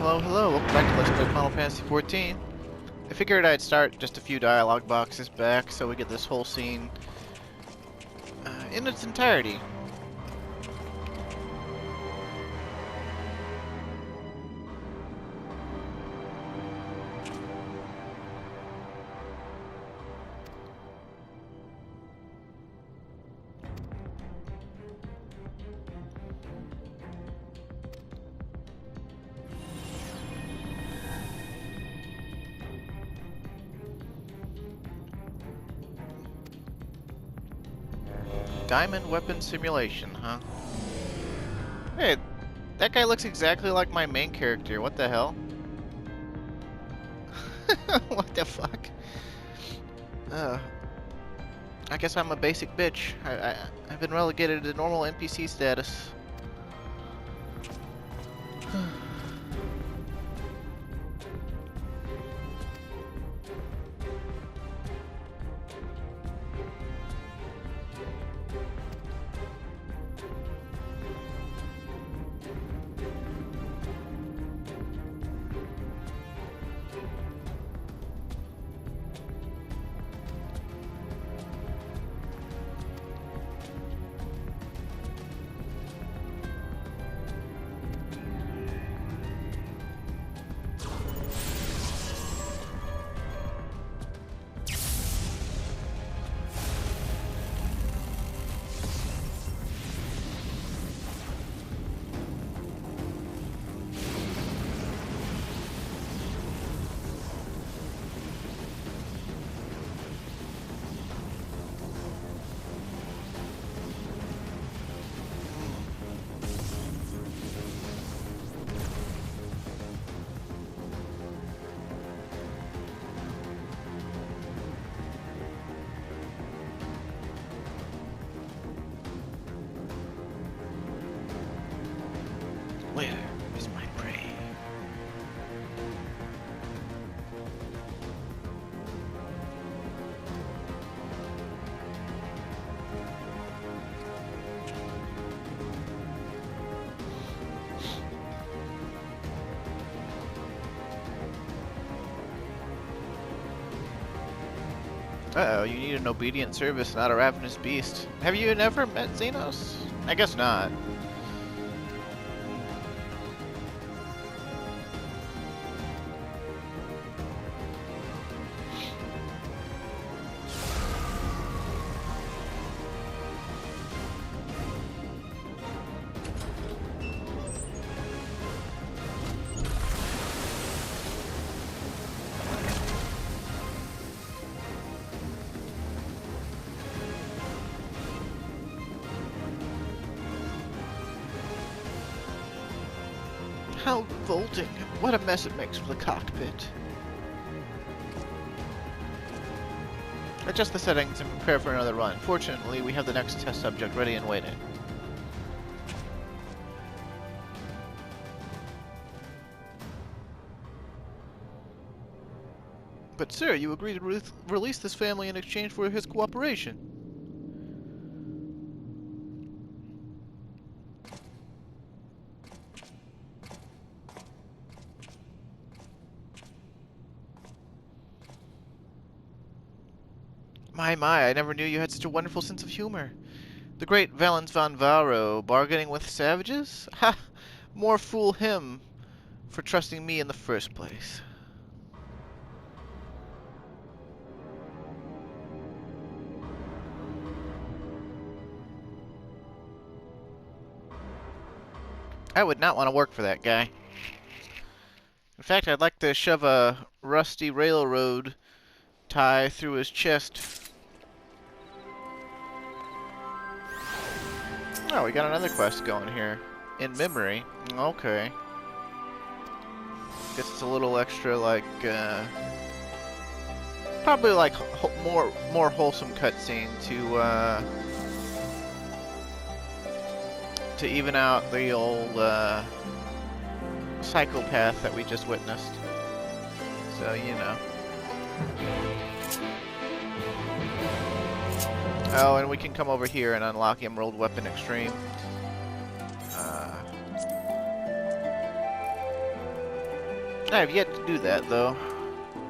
Hello, hello. Welcome back to Let's Play Final Fantasy XIV. I figured I'd start just a few dialogue boxes back so we get this whole scene in its entirety. Diamond weapon simulation, huh? Hey, that guy looks exactly like my main character. What the hell? What the fuck? I guess I'm a basic bitch. I've been relegated to normal NPC status. Where is my prey? Uh-oh, you need an obedient service, not a ravenous beast. Have you never met Xenos? I guess not. How revolting. What a mess it makes for the cockpit. Adjust the settings and prepare for another run. Fortunately, we have the next test subject ready and waiting. But sir, you agreed to release this family in exchange for his cooperation. My, I never knew you had such a wonderful sense of humor. The great Valens von Varro, bargaining with savages? Ha! More fool him for trusting me in the first place. I would not want to work for that guy. In fact, I'd like to shove a rusty railroad tie through his chest. Oh, we got another quest going here. In memory. Okay. Guess it's a little extra, like, probably like more wholesome cutscene to even out the old psychopath that we just witnessed. So, you know. Oh, and we can come over here and unlock Emerald Weapon Extreme. I have yet to do that, though.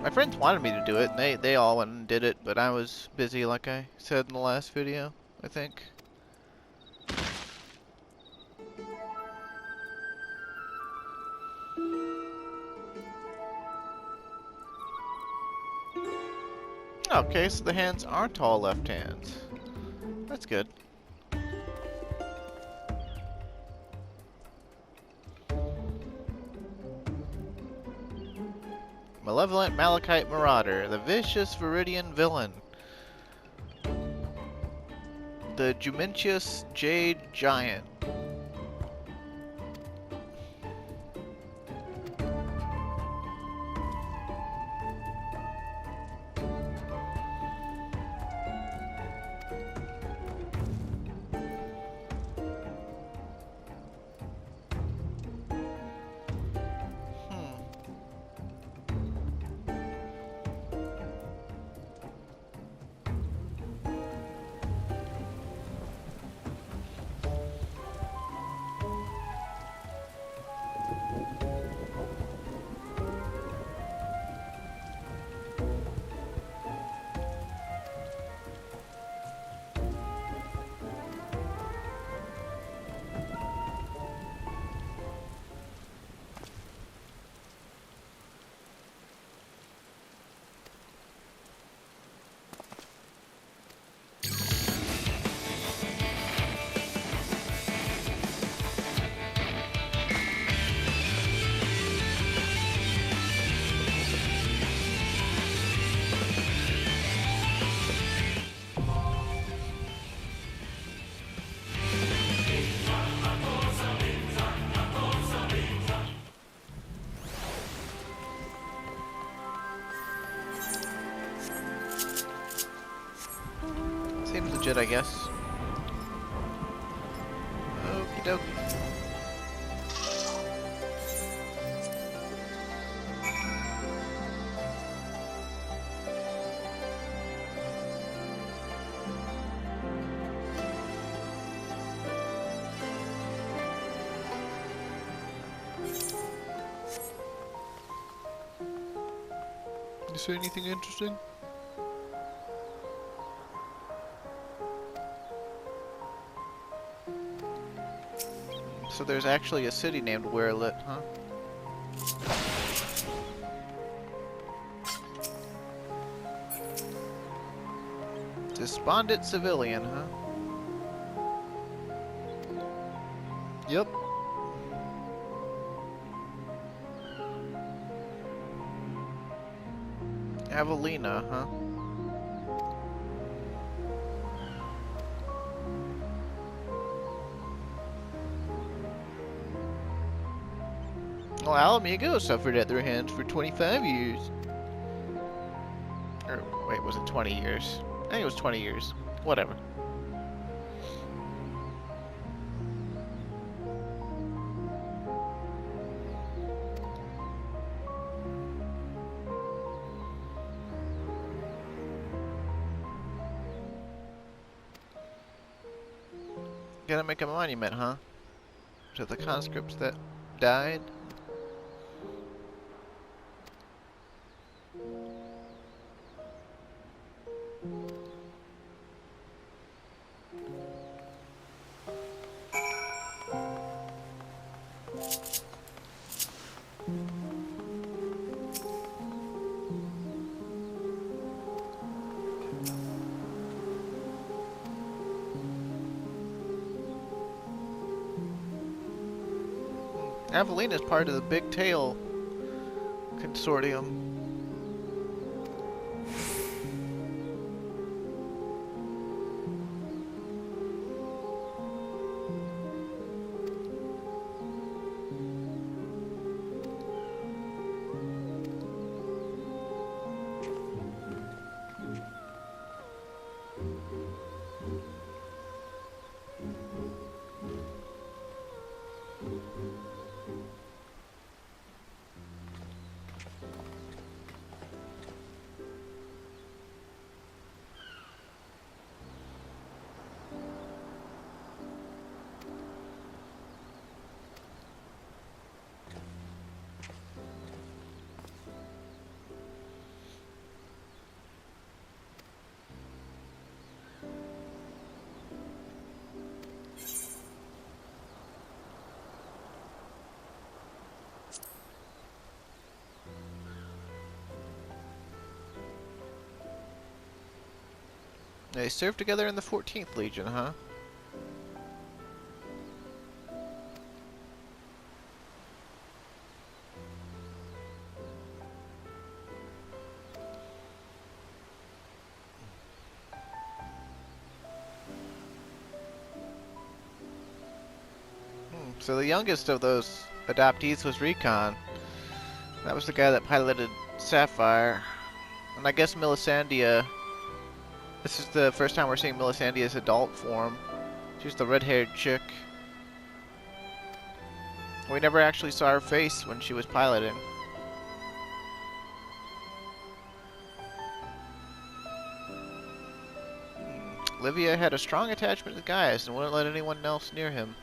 My friends wanted me to do it, and they all went and did it, but I was busy, like I said in the last video, I think. Okay, so the hands aren't all left hands. That's good. Malevolent Malachite Marauder, the vicious Viridian villain. The Jumentious Jade Giant. Seems legit, I guess. Okie dokie. You see anything interesting? So there's actually a city named Werlyt, huh? Despondent civilian, huh? Yep. Avelina, huh? Well, Alamigo suffered at their hands for 25 years. Or, wait, was it 20 years? I think it was 20 years. Whatever. Gotta make a monument, huh? To the conscripts that died. Avelina is part of the Big Tail Consortium. They served together in the 14th Legion, huh? So the youngest of those adoptees was Recon. That was the guy that piloted Sapphire. And I guess Milisandia, this is the first time we're seeing Milisandia's adult form. She's the red-haired chick. We never actually saw her face when she was piloting. Livia had a strong attachment to Gaius and wouldn't let anyone else near him.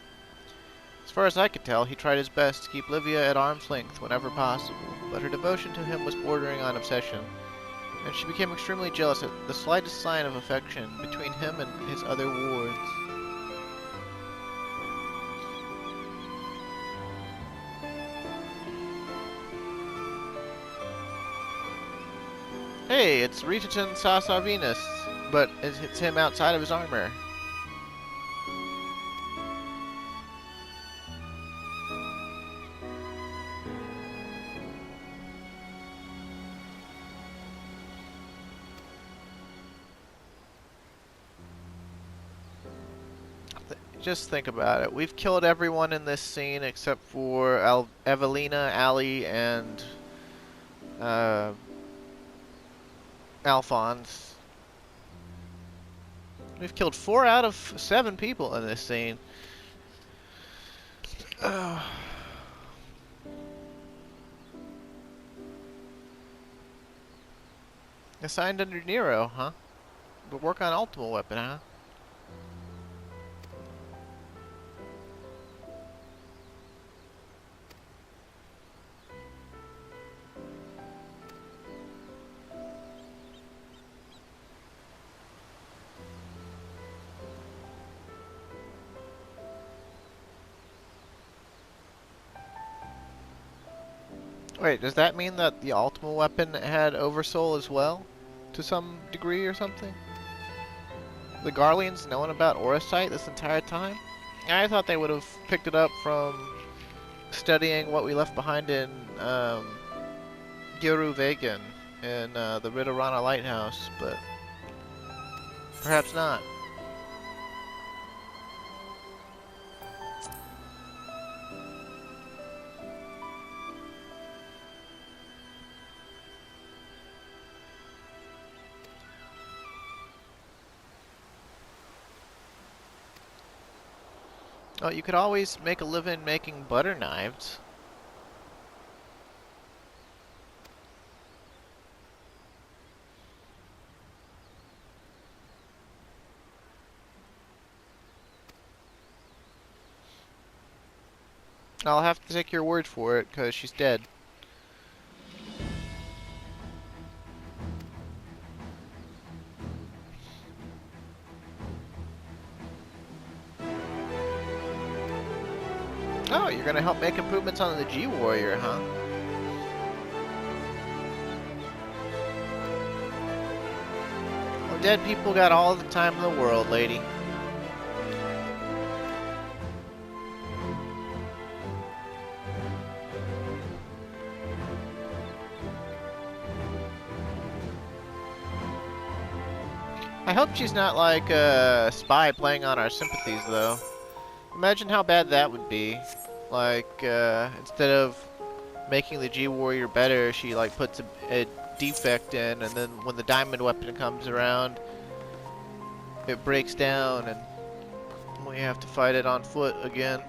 As far as I could tell, he tried his best to keep Livia at arm's length whenever possible, but her devotion to him was bordering on obsession, and she became extremely jealous at the slightest sign of affection between him and his other wards. Hey, it's Ritaton Sasarvinus, but it's him outside of his armor. Just think about it. We've killed everyone in this scene except for Evelina, Ali, and Alphonse. We've killed 4 out of 7 people in this scene. Assigned under Nero, huh? But work on Ultimate Weapon, huh? Wait, does that mean that the Ultimate Weapon had Oversoul as well? To some degree or something? The Garleans known about Auracite this entire time? I thought they would have picked it up from studying what we left behind in Gyoru Vegan in the Ridorana Lighthouse, but perhaps not. Oh, you could always make a living making butter knives. I'll have to take your word for it, because she's dead. Oh, you're gonna help make improvements on the G-Warrior, huh? Well, dead people got all the time in the world, lady. I hope she's not like a spy playing on our sympathies, though. Imagine how bad that would be. Like, instead of making the G-Warrior better, she like puts a defect in, and then when the diamond weapon comes around, it breaks down, and we have to fight it on foot again.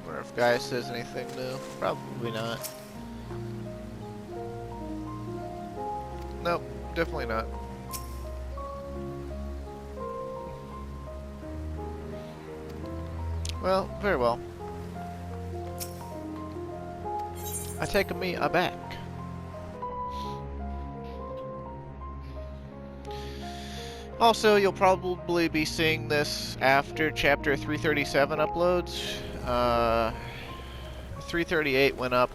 Wonder if Guy says anything new. Probably not. Nope, definitely not. Well, very well. I take me aback. Also, you'll probably be seeing this after Chapter 337 uploads. 338 went up,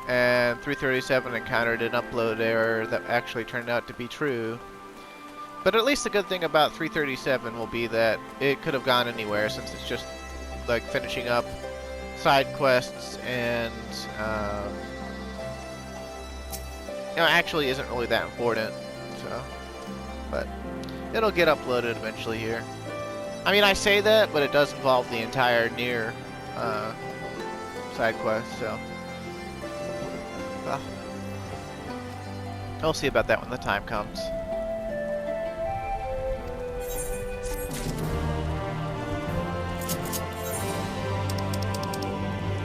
and 337 encountered an upload error that actually turned out to be true. But at least the good thing about 337 will be that it could have gone anywhere, since it's just like finishing up side quests and actually isn't really that important. So, but it'll get uploaded eventually here. I mean, I say that, but it does involve the entire near side quest, so well, we'll see about that when the time comes.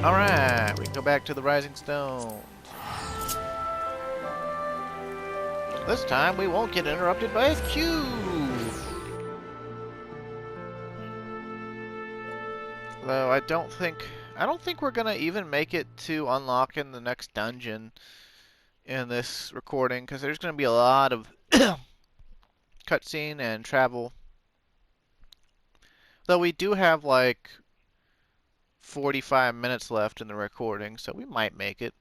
Alright, we can go back to the Rising Stone. This time we won't get interrupted by a queue. Though I don't think we're gonna even make it to unlocking the next dungeon in this recording, because there's gonna be a lot of cutscene and travel. Though we do have like 45 minutes left in the recording, so we might make it.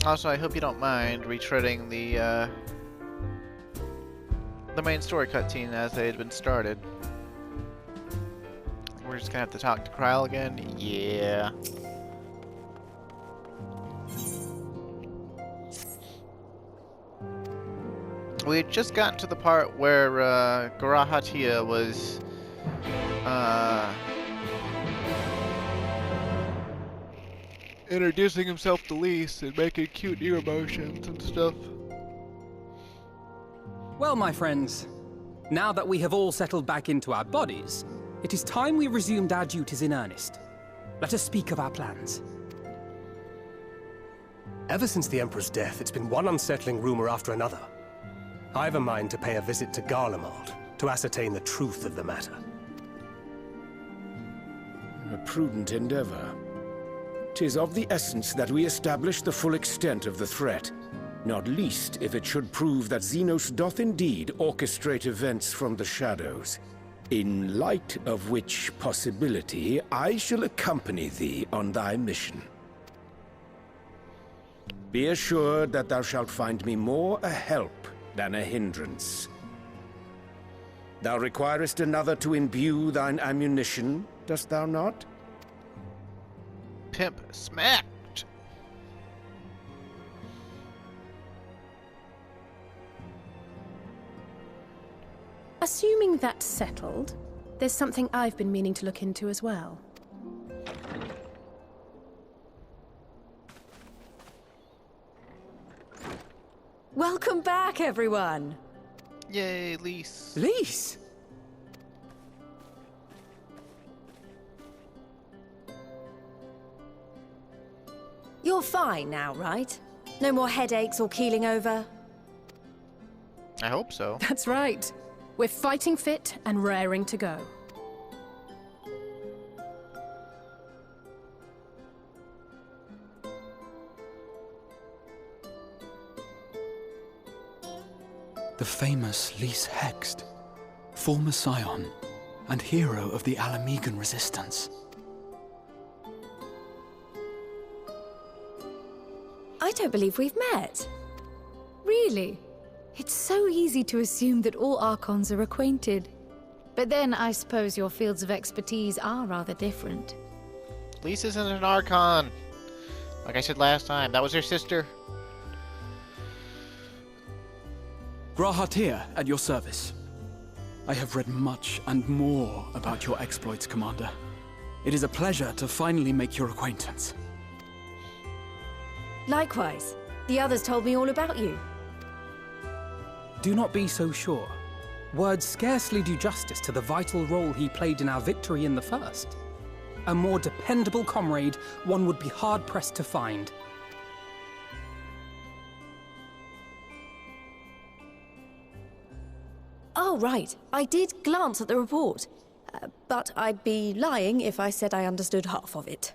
Also, I hope you don't mind retreading the main story cutscene as they had been started. We're just gonna have to talk to Kryle again? Yeah. We had just gotten to the part where G'raha Tia was introducing himself to Lise and making cute ear motions and stuff. Well, my friends, now that we have all settled back into our bodies, it is time we resumed our duties in earnest. Let us speak of our plans. Ever since the Emperor's death, it's been one unsettling rumor after another. I have a mind to pay a visit to Garlemald to ascertain the truth of the matter. A prudent endeavor. 'Tis of the essence that we establish the full extent of the threat, not least if it should prove that Xenos doth indeed orchestrate events from the shadows. In light of which possibility, I shall accompany thee on thy mission. Be assured that thou shalt find me more a help than a hindrance. Thou requirest another to imbue thine ammunition, dost thou not? Pimp smacked. Assuming that's settled, there's something I've been meaning to look into as well. Welcome back, everyone! Yay, Lise. Lise! You're fine now, right? No more headaches or keeling over? I hope so. That's right. We're fighting fit and raring to go. The famous Lise Hext, former scion and hero of the Alamegan resistance. I don't believe we've met. Really? It's so easy to assume that all Archons are acquainted. But then I suppose your fields of expertise are rather different. Lise isn't an Archon. Like I said last time, that was her sister. G'raha Tia, at your service. I have read much and more about your exploits, Commander. It is a pleasure to finally make your acquaintance. Likewise. The others told me all about you. Do not be so sure. Words scarcely do justice to the vital role he played in our victory in the first. A more dependable comrade one would be hard-pressed to find. Oh, right. I did glance at the report. But I'd be lying if I said I understood half of it.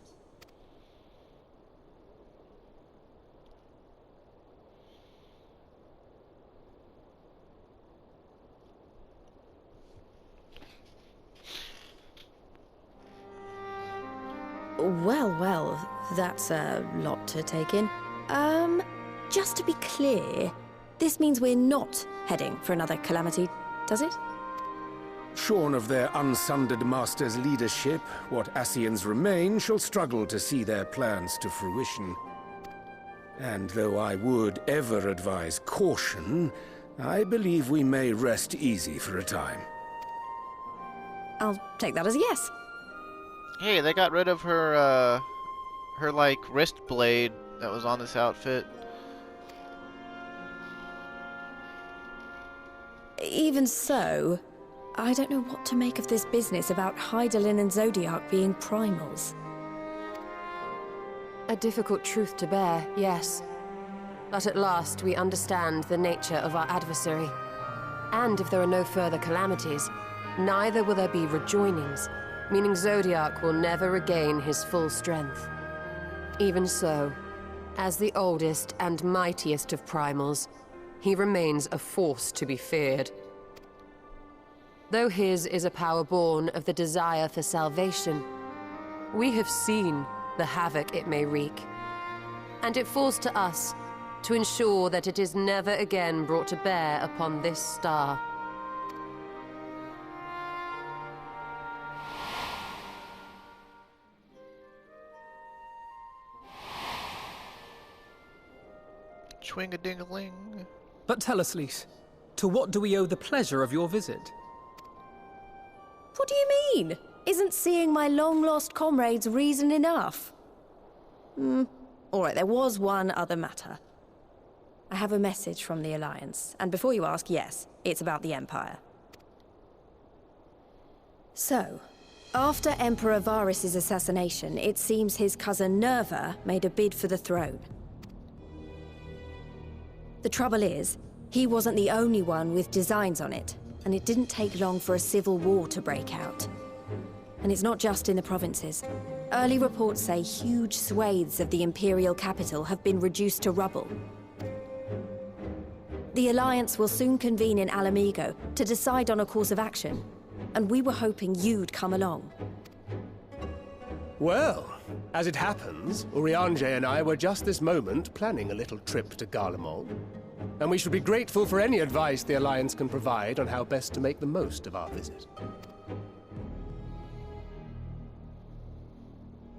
Well, that's a lot to take in. Just to be clear, this means we're not heading for another calamity, does it? Shorn of their unsundered master's leadership, what Ascians remain shall struggle to see their plans to fruition. And though I would ever advise caution, I believe we may rest easy for a time. I'll take that as a yes. Hey, they got rid of her, like, wrist blade that was on this outfit. Even so, I don't know what to make of this business about Hydaelyn and Zodiac being primals. A difficult truth to bear, yes. But at last we understand the nature of our adversary. And if there are no further calamities, neither will there be rejoinings, meaning Zodiac will never regain his full strength. Even so, as the oldest and mightiest of primals, he remains a force to be feared. Though his is a power born of the desire for salvation, we have seen the havoc it may wreak. And it falls to us to ensure that it is never again brought to bear upon this star. Swing-a-ding-a-ling. But tell us, Lys, to what do we owe the pleasure of your visit? What do you mean? Isn't seeing my long-lost comrades reason enough? Alright, there was one other matter. I have a message from the Alliance, and before you ask, yes, it's about the Empire. So, after Emperor Varys' assassination, it seems his cousin Nerva made a bid for the throne. The trouble is, he wasn't the only one with designs on it, and it didn't take long for a civil war to break out. And it's not just in the provinces. Early reports say huge swathes of the Imperial capital have been reduced to rubble. The Alliance will soon convene in Alamigo to decide on a course of action, and we were hoping you'd come along. Well, as it happens, Urianger and I were just this moment planning a little trip to Garlemald. And we should be grateful for any advice the Alliance can provide on how best to make the most of our visit.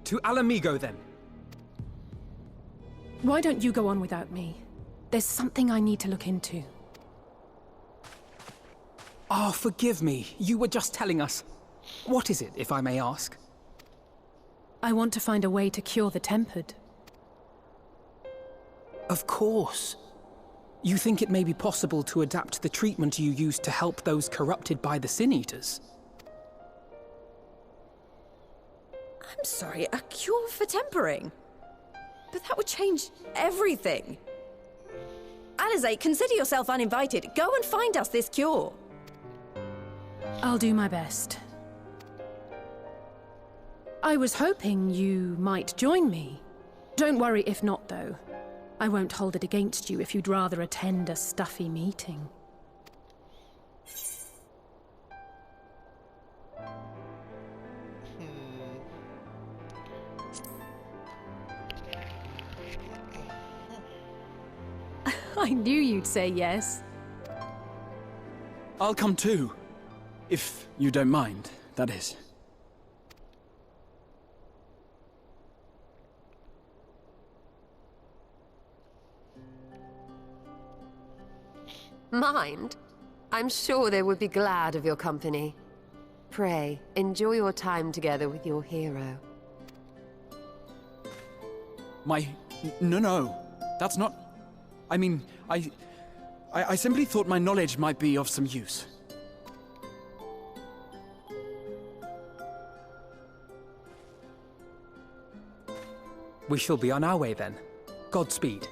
To Alamigo, then. Why don't you go on without me? There's something I need to look into. Oh, forgive me. You were just telling us. What is it, if I may ask? I want to find a way to cure the Tempered. Of course. You think it may be possible to adapt the treatment you used to help those corrupted by the Sin Eaters? I'm sorry, a cure for tempering? But that would change everything. Alisaie, consider yourself uninvited. Go and find us this cure. I'll do my best. I was hoping you might join me. Don't worry if not, though. I won't hold it against you if you'd rather attend a stuffy meeting. I knew you'd say yes. I'll come too. If you don't mind, that is. Mind? I'm sure they would be glad of your company. Pray, enjoy your time together with your hero. No. That's not... I mean, I simply thought my knowledge might be of some use. We shall be on our way then. Godspeed.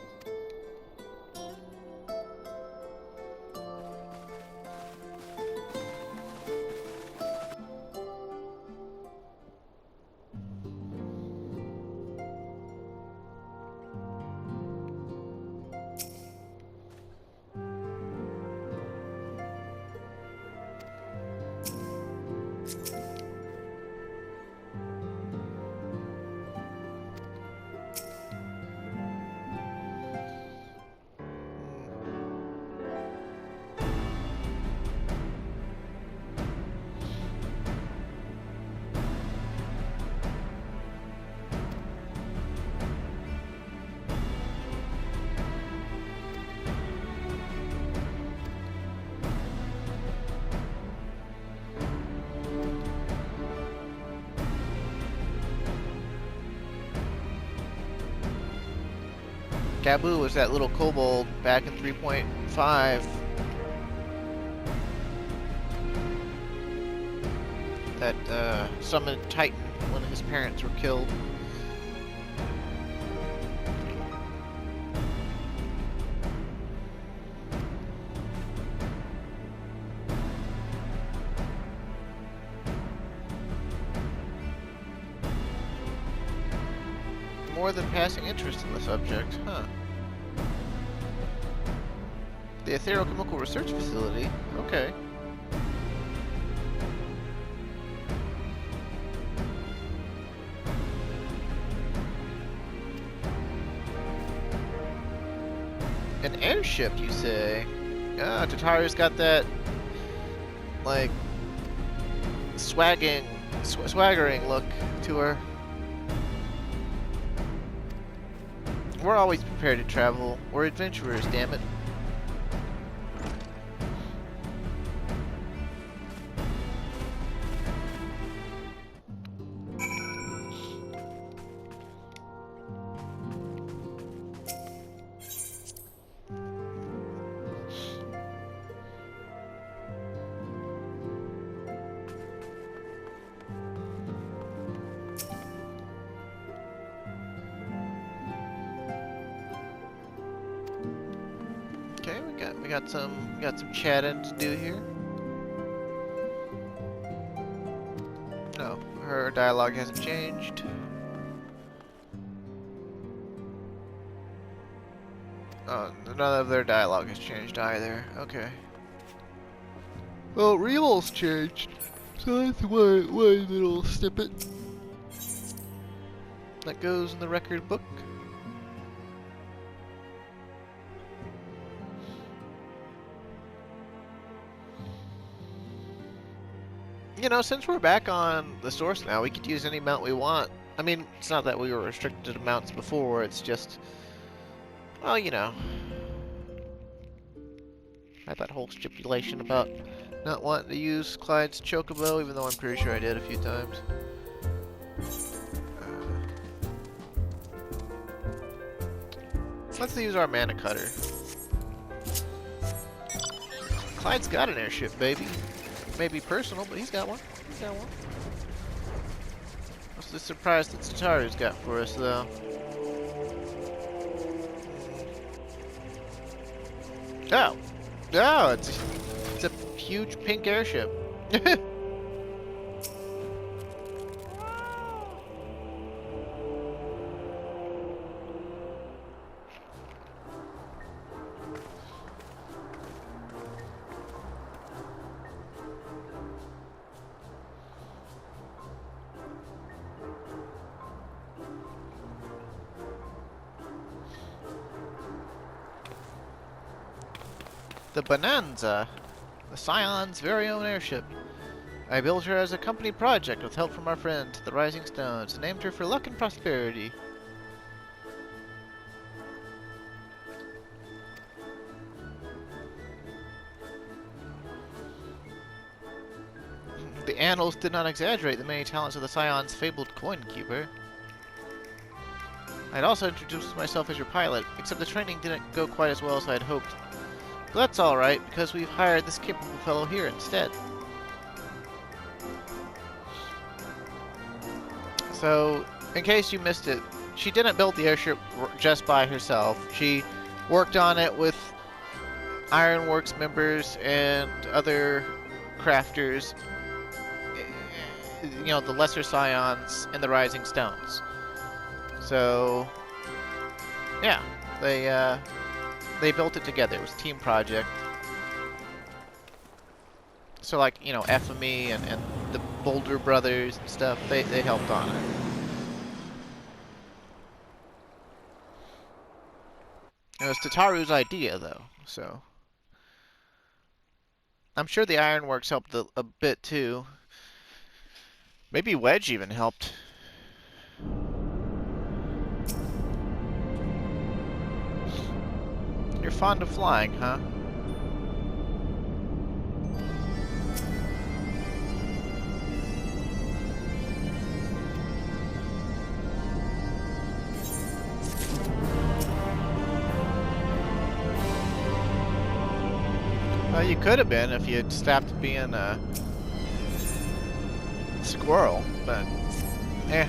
Gabu was that little kobold back in 3.5 that summoned Titan when his parents were killed. More than passing interest in the subject, huh? The Etherochemical Research Facility? Okay. An airship, you say? Ah, Tataru's got that, like, swaggering look to her. We're always prepared to travel. We're adventurers, damn it. We got some chatting to do here. No, her dialogue hasn't changed. Oh, none of their dialogue has changed either. Okay. Well, Real's changed, so that's one little snippet that goes in the record book. You know, since we're back on the source now, we could use any mount we want. I mean, it's not that we were restricted to mounts before, it's just... Well, you know. I had that whole stipulation about not wanting to use Clyde's Chocobo, even though I'm pretty sure I did a few times. Let's use our mana cutter. Clyde's got an airship, baby. Maybe personal, but he's got one. He's got one. What's the surprise that Tataru's got for us, though? Oh! Oh, it's a huge pink airship. The Bonanza, the Scion's very own airship. I built her as a company project with help from our friend, the Rising Stones, and named her for luck and prosperity. The annals did not exaggerate the many talents of the Scion's fabled coin keeper. I'd also introduced myself as your pilot, except the training didn't go quite as well as I'd hoped. But that's alright, because we've hired this capable fellow here instead. So, in case you missed it, she didn't build the airship just by herself. She worked on it with Ironworks members and other crafters, you know, the Lesser Scions and the Rising Stones. So, yeah, they built it together. It was a team project. So, like, you know, FME and the Boulder Brothers and stuff, they helped on it. It was Tataru's idea, though, so... I'm sure the Ironworks helped a bit, too. Maybe Wedge even helped. You're fond of flying, huh? Well, you could have been if you had stopped being a squirrel, but eh.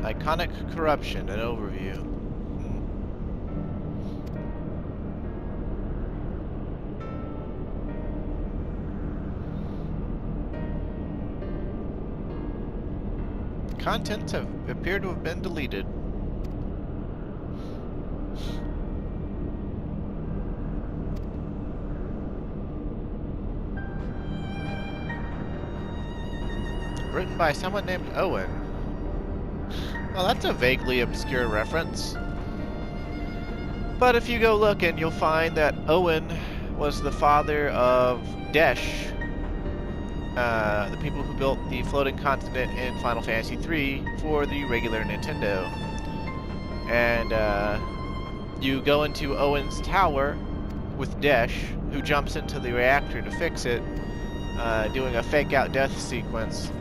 Iconic corruption, an overview. Contents appear to have been deleted. Written by someone named Owen. Well, that's a vaguely obscure reference. But if you go looking, you'll find that Owen was the father of Desh, the people who built the floating continent in Final Fantasy III for the regular Nintendo. And you go into Owen's tower with Desh, who jumps into the reactor to fix it, doing a fake-out death sequence,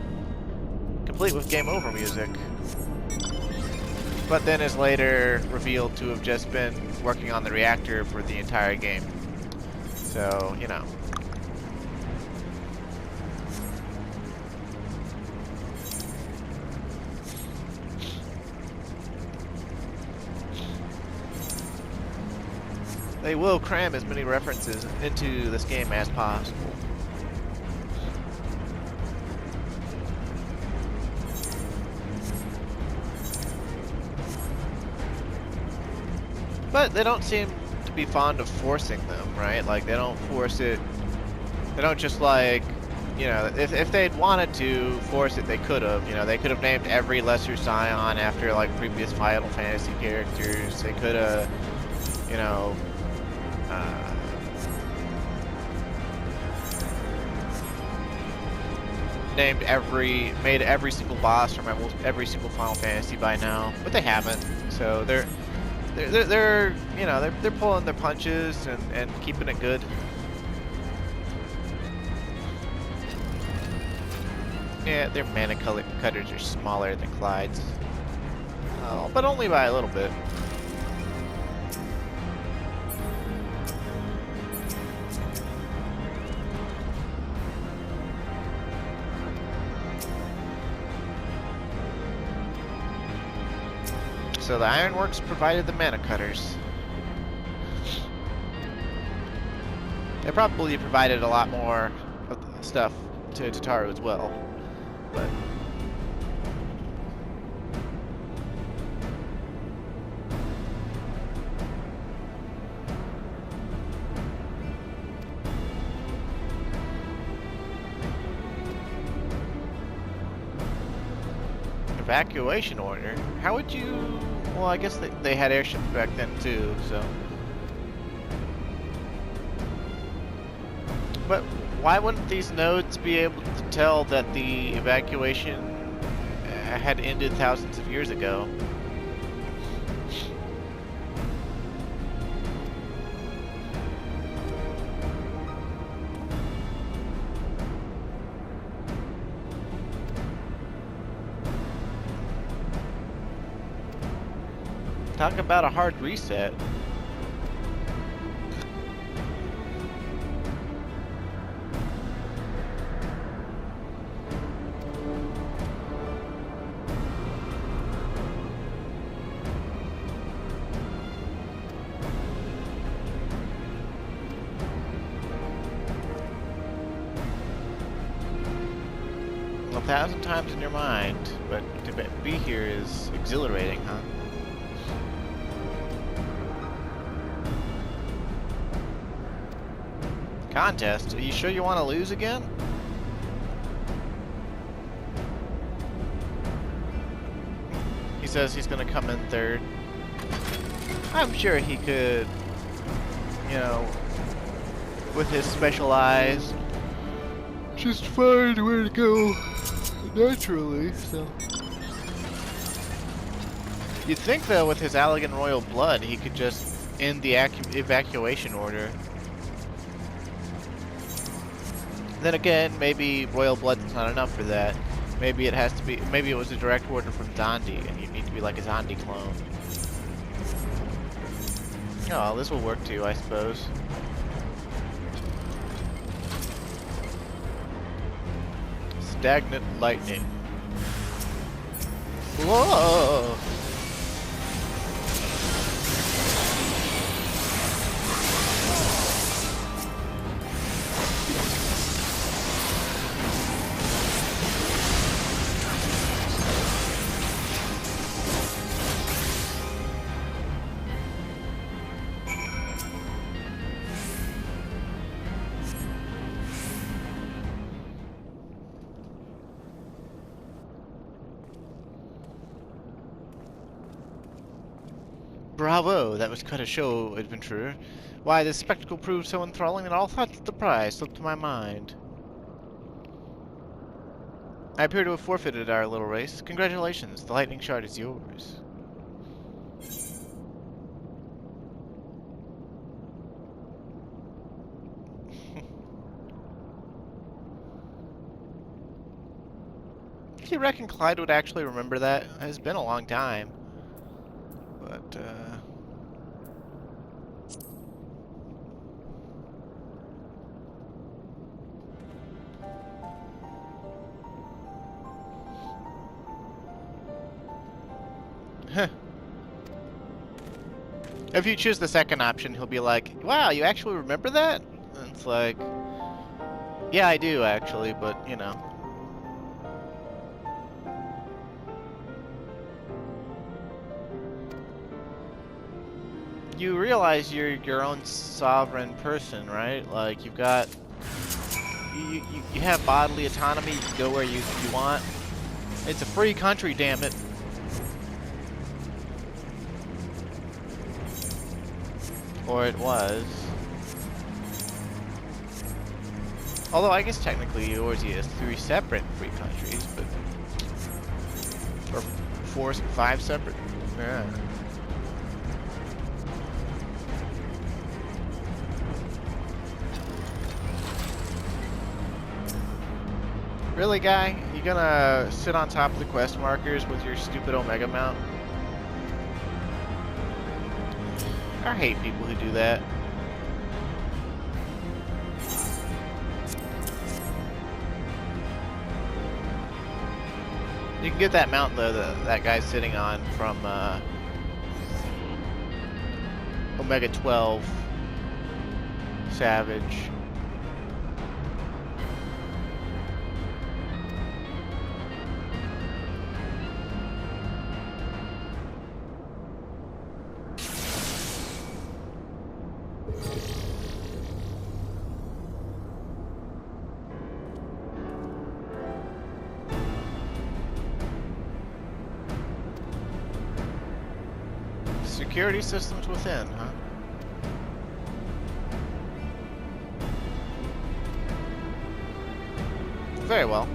complete with game over music. But then is later revealed to have just been working on the reactor for the entire game. So, you know. They will cram as many references into this game as possible. But they don't seem to be fond of forcing them, right? Like, they don't force it. They don't just, like, you know, if they'd wanted to force it, they could have. You know, they could have named every Lesser Scion after, like, previous Final Fantasy characters. They could have, you know, made every single boss from almost every single Final Fantasy by now. But they haven't. So they're you know, they're pulling their punches and keeping it good. Yeah, their mana cutters are smaller than Clyde's. Oh, but only by a little bit. So the Ironworks provided the mana cutters. They probably provided a lot more of the stuff to Tataru as well, but evacuation order? How would you... Well, I guess they had airships back then too, so... But why wouldn't these nodes be able to tell that the evacuation had ended thousands of years ago? Talk about a hard reset. 1,000 times in your mind, but to be here is exhilarating, huh? Contest? Are you sure you want to lose again? He says he's gonna come in third. I'm sure he could, you know, with his special eyes, just find where to go naturally, so. You'd think, though, with his Allagan royal blood, he could just end the evacuation order. Then again, maybe royal blood's not enough for that. Maybe it has to be, maybe it was a direct order from Dondi, and you need to be like a Dondi clone. Oh, this will work too, I suppose. Stagnant lightning. Whoa! Bravo! That was quite a show, adventurer. Why, this spectacle proved so enthralling that all thoughts of the prize slipped to my mind. I appear to have forfeited our little race. Congratulations, the lightning shard is yours. Do you reckon Clyde would actually remember that? It's been a long time. But, if you choose the second option, he'll be like, wow, you actually remember that? And it's like, yeah, I do, actually, but, you know. You realize you're your own sovereign person, right? Like, you've got... You have bodily autonomy, you can go where you want. It's a free country, damn it. Or it was. Although I guess technically yours is 3 separate free countries, but... Or 4, 5 separate? Yeah. Really, guy? You gonna sit on top of the quest markers with your stupid Omega mount? I hate people who do that. You can get that mount though that guy's sitting on from Omega 12 Savage. Security systems within, huh? Very well.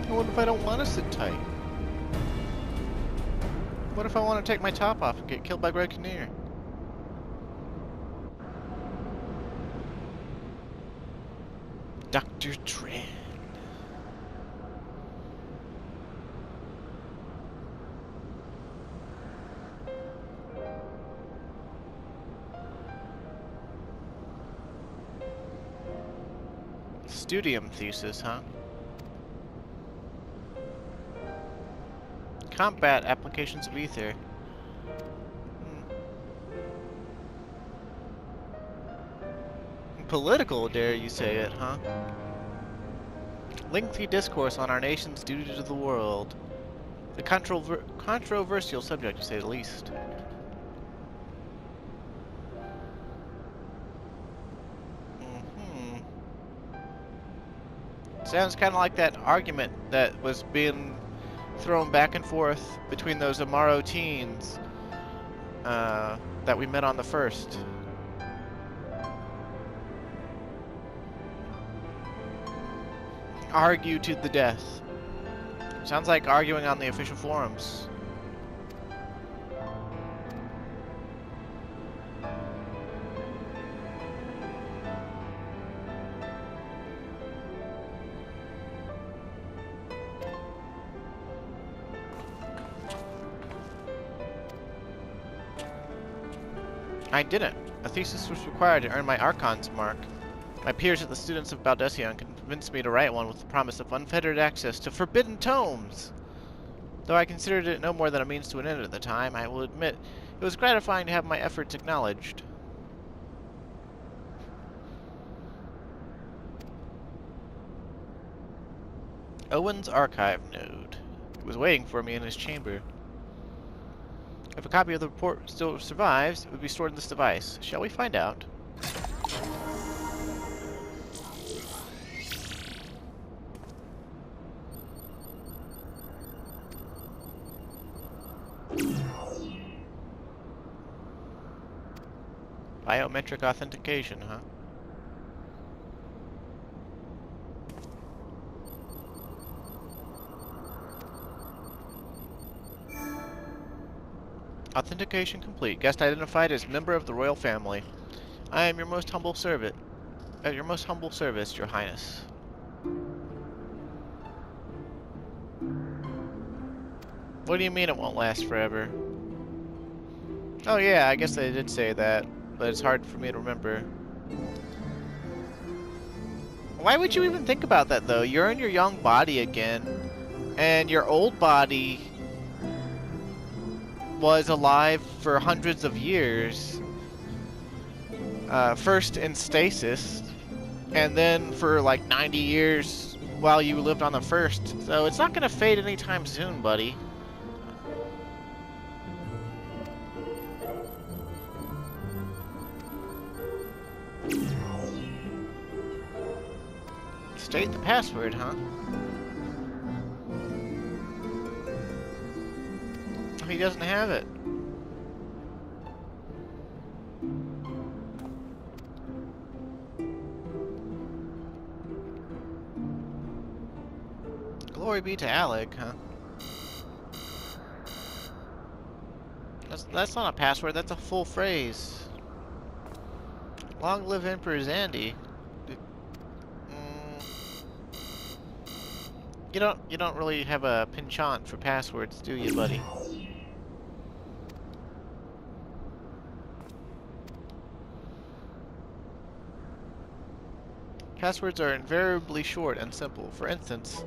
What if I don't want to sit tight? What if I want to take my top off and get killed by Greg Kinnear? Dr. Tran. Studium thesis, huh? Combat applications of ether. Political, dare you say it, huh? Lengthy discourse on our nation's duty to the world. The controversial subject, to say the least. Sounds kind of like that argument that was being thrown back and forth between those Amaro teens that we met on the first. Argue to the death. Sounds like arguing on the official forums. I didn't. A thesis was required to earn my Archon's mark. My peers at the Students of Baldesion convinced me to write one with the promise of unfettered access to forbidden tomes. Though I considered it no more than a means to an end at the time, I will admit it was gratifying to have my efforts acknowledged. Owen's archive node. It was waiting for me in his chamber. If a copy of the report still survives, it would be stored in this device. Shall we find out? Biometric authentication, huh? Authentication complete. Guest identified as member of the royal family. I am your most humble servant. At your most humble service, your highness. What do you mean it won't last forever? Oh yeah, I guess they did say that, but it's hard for me to remember. Why would you even think about that though? You're in your young body again, and your old body was alive for hundreds of years. First in stasis, and then for like 90 years while you lived on the first. So it's not gonna fade anytime soon, buddy. State the password, huh? He doesn't have it. Glory be to Allagan, huh? That's not a password, that's a full phrase. Long live Emperor Zandy. You don't really have a penchant for passwords, do you, buddy? Passwords are invariably short and simple. For instance,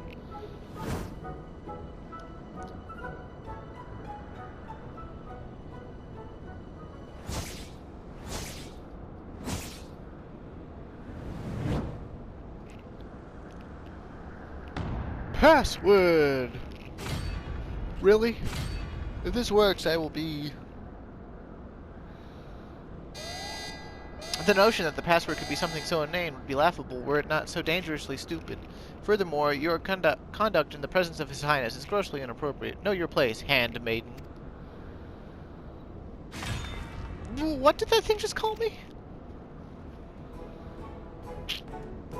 password! Really? If this works, I will be... The notion that the password could be something so inane would be laughable were it not so dangerously stupid. Furthermore, your conduct in the presence of His Highness is grossly inappropriate. Know your place, handmaiden. What did that thing just call me?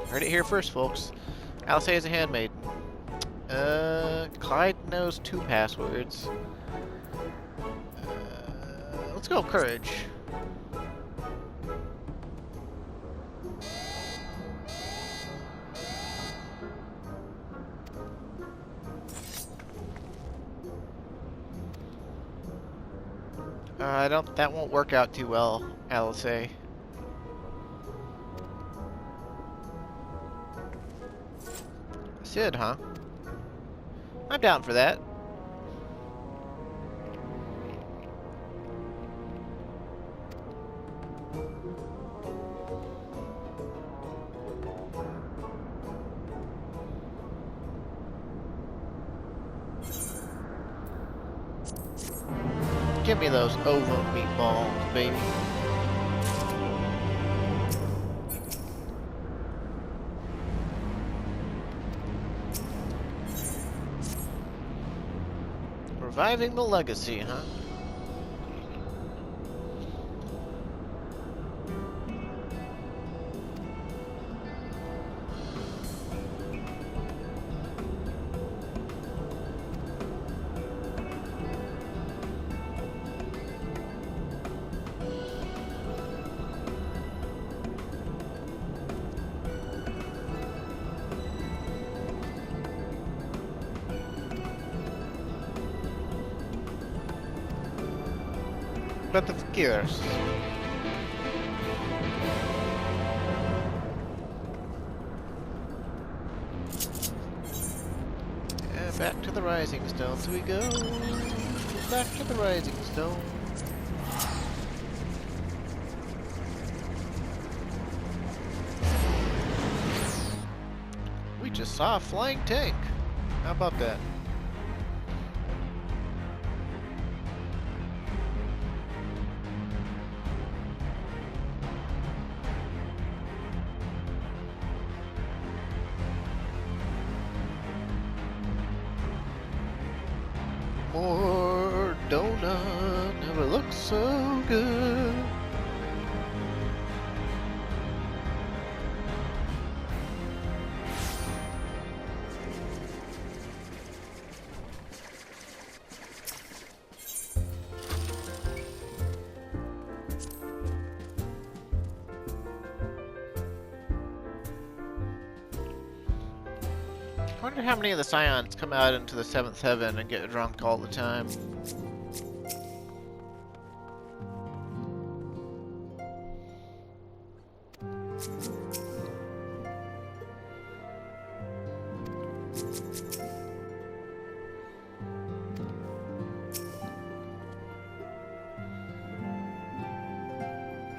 Heard it here first, folks. Alisaie is a handmaiden. Clyde knows 2 passwords. Let's go courage. That won't work out too well, Alisaie. Sid, huh? I'm down for that. Give me those ovo meatballs, baby. Reviving the legacy, huh? FFXIV. And back to the Rising Stones we go. Back to the Rising Stone. We just saw a flying tank. How about that? More donut never looks so good. I wonder how many of the Scions come out into the 7th heaven and get drunk all the time.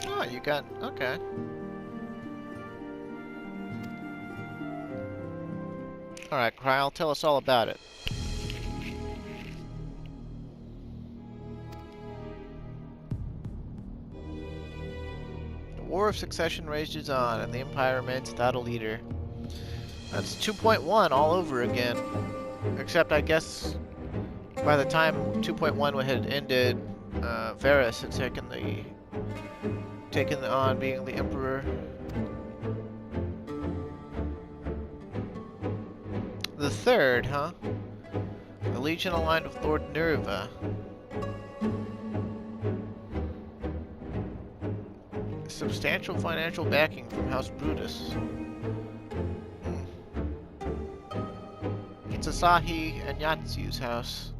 Oh, you got... okay. Alright, Kryl, tell us all about it. The War of Succession rages on, and the Empire remains without a leader. That's 2.1 all over again. Except, I guess, by the time 2.1 had ended, Varys had taken on being the Emperor. The third, huh? The Legion aligned with Lord Nerva. Substantial financial backing from House Brutus. It's Asahi and Yatsu's house.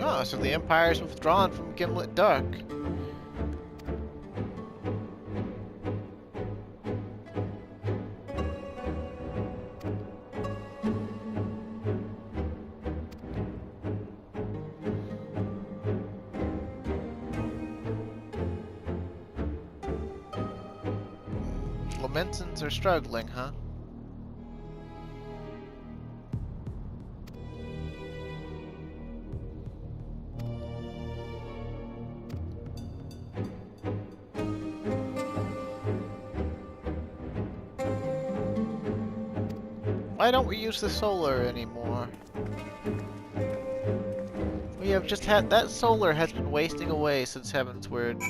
Oh, so the Empire's withdrawn from Gimlet Dark. Lamentans are struggling, huh? Why don't we use the solar anymore? We have just had... that solar has been wasting away since Heaven's Word.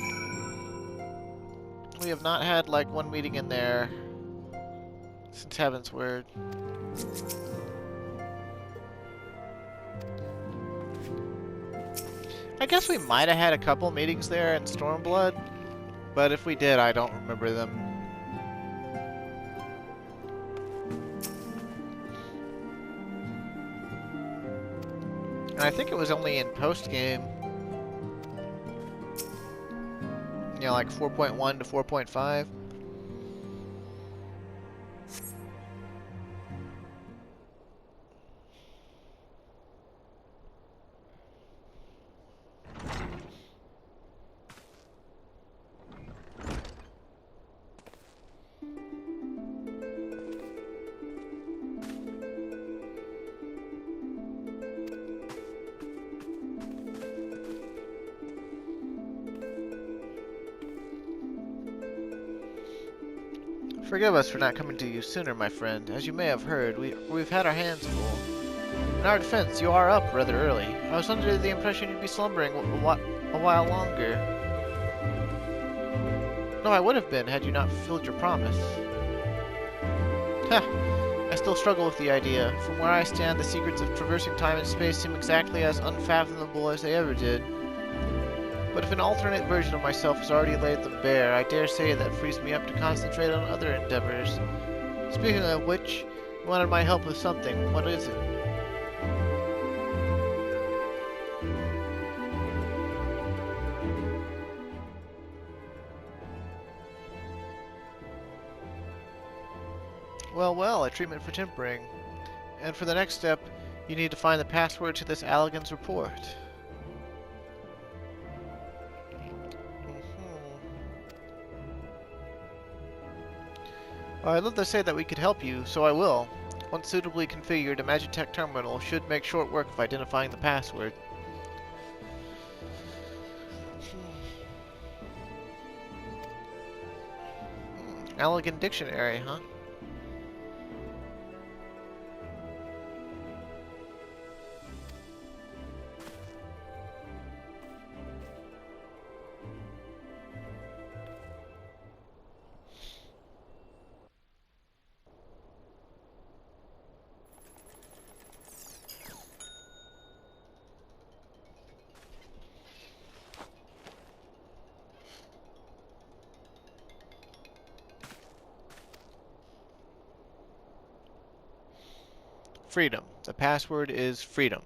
We have not had, like, one meeting in there since Heaven's Word. I guess we might have had a couple meetings there in Stormblood, but if we did, I don't remember them. And I think it was only in post-game. You know, like 4.1 to 4.5. Forgive us for not coming to you sooner, my friend. As you may have heard, we've had our hands full. In our defense, you are up rather early. I was under the impression you'd be slumbering a while longer. No, I would have been had you not fulfilled your promise. Heh. I still struggle with the idea. From where I stand, the secrets of traversing time and space seem exactly as unfathomable as they ever did. But if an alternate version of myself has already laid them bare, I dare say that frees me up to concentrate on other endeavors. Speaking of which, you wanted my help with something. What is it? Well, a treatment for tempering. And for the next step, you need to find the password to this Allagan's report. I'd love to say that we could help you, so I will. Once suitably configured, a Magitech terminal should make short work of identifying the password. Allagan Dictionary, huh? Freedom. The password is freedom.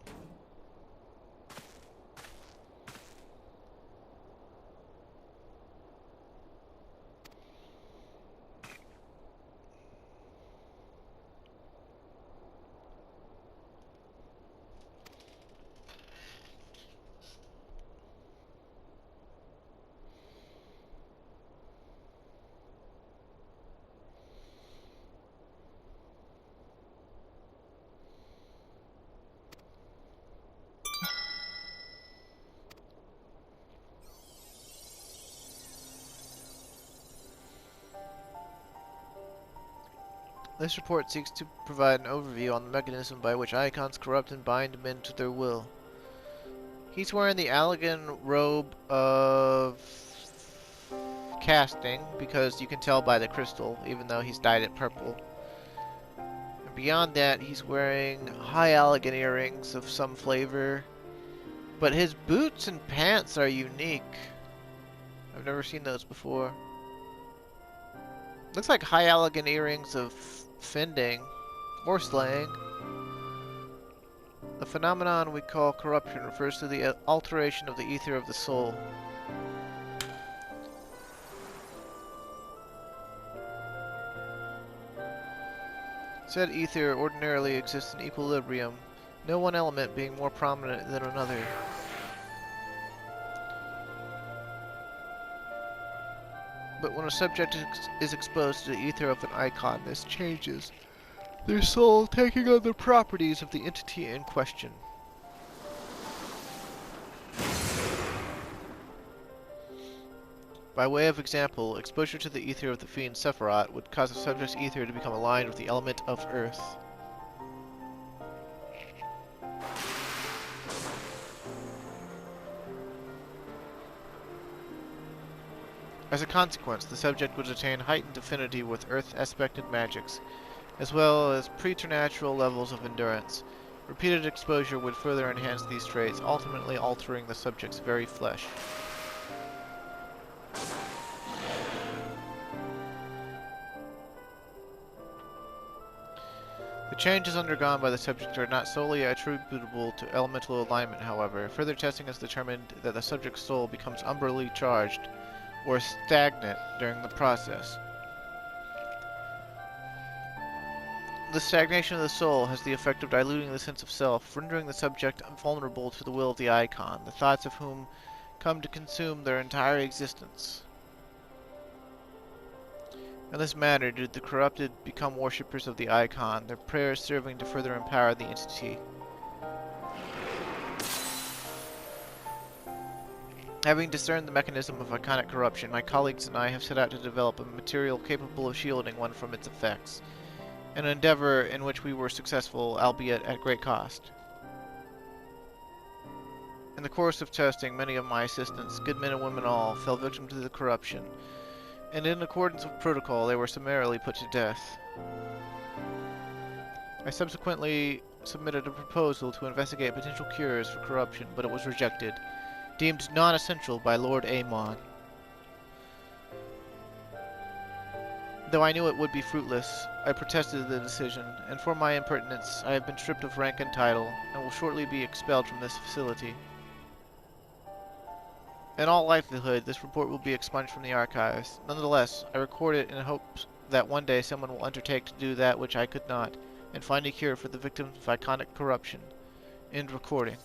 This report seeks to provide an overview on the mechanism by which icons corrupt and bind men to their will. He's wearing the Allagan robe of casting, because you can tell by the crystal, even though he's dyed it purple. And beyond that, he's wearing high Allagan earrings of some flavor, but his boots and pants are unique. I've never seen those before. Looks like high Allagan earrings of fending or slaying. The phenomenon we call corruption refers to the alteration of the ether of the soul. Said ether ordinarily exists in equilibrium, no one element being more prominent than another. But when a subject is exposed to the ether of an icon, this changes, their soul taking on the properties of the entity in question. By way of example, exposure to the ether of the fiend Sephiroth would cause a subject's ether to become aligned with the element of earth. As a consequence, the subject would attain heightened affinity with earth-aspected magics, as well as preternatural levels of endurance. Repeated exposure would further enhance these traits, ultimately altering the subject's very flesh. The The changes undergone by the subject are not solely attributable to elemental alignment, however. Further testing has determined that the subject's soul becomes umbrally charged or stagnant during the process. The stagnation of the soul has the effect of diluting the sense of self, rendering the subject vulnerable to the will of the icon, the thoughts of whom come to consume their entire existence. In this manner did the corrupted become worshippers of the icon, their prayers serving to further empower the entity. Having discerned the mechanism of iconic corruption, my colleagues and I have set out to develop a material capable of shielding one from its effects, an endeavor in which we were successful, albeit at great cost. In the course of testing, many of my assistants, good men and women all, fell victim to the corruption, and in accordance with protocol, they were summarily put to death. I subsequently submitted a proposal to investigate potential cures for corruption, but it was rejected, deemed non-essential by Lord Amon. Though I knew it would be fruitless, I protested the decision, and for my impertinence, I have been stripped of rank and title, and will shortly be expelled from this facility. In all likelihood, this report will be expunged from the archives. Nonetheless, I record it in hopes that one day someone will undertake to do that which I could not, and find a cure for the victims of iconic corruption. End recording.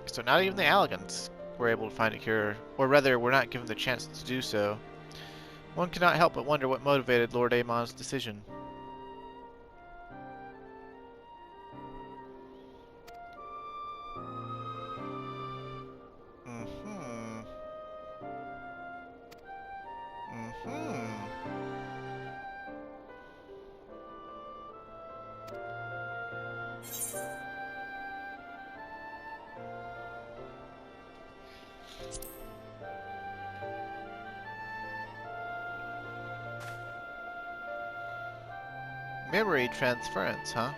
So not even the Allagans were able to find a cure, or rather, were not given the chance to do so. One cannot help but wonder what motivated Lord Amon's decision. Memory transference, huh?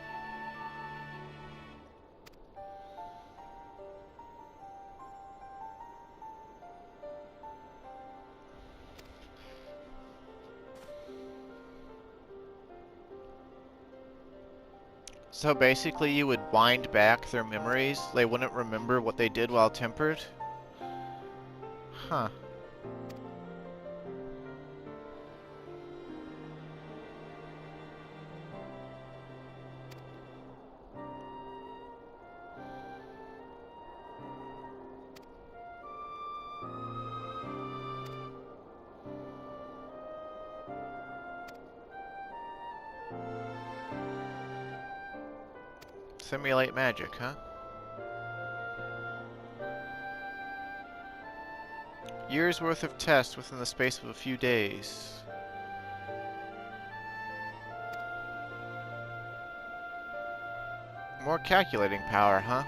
So basically you would wind back their memories? They wouldn't remember what they did while tempered? Huh. Simulate magic, huh? Years worth of tests within the space of a few days. More calculating power, huh?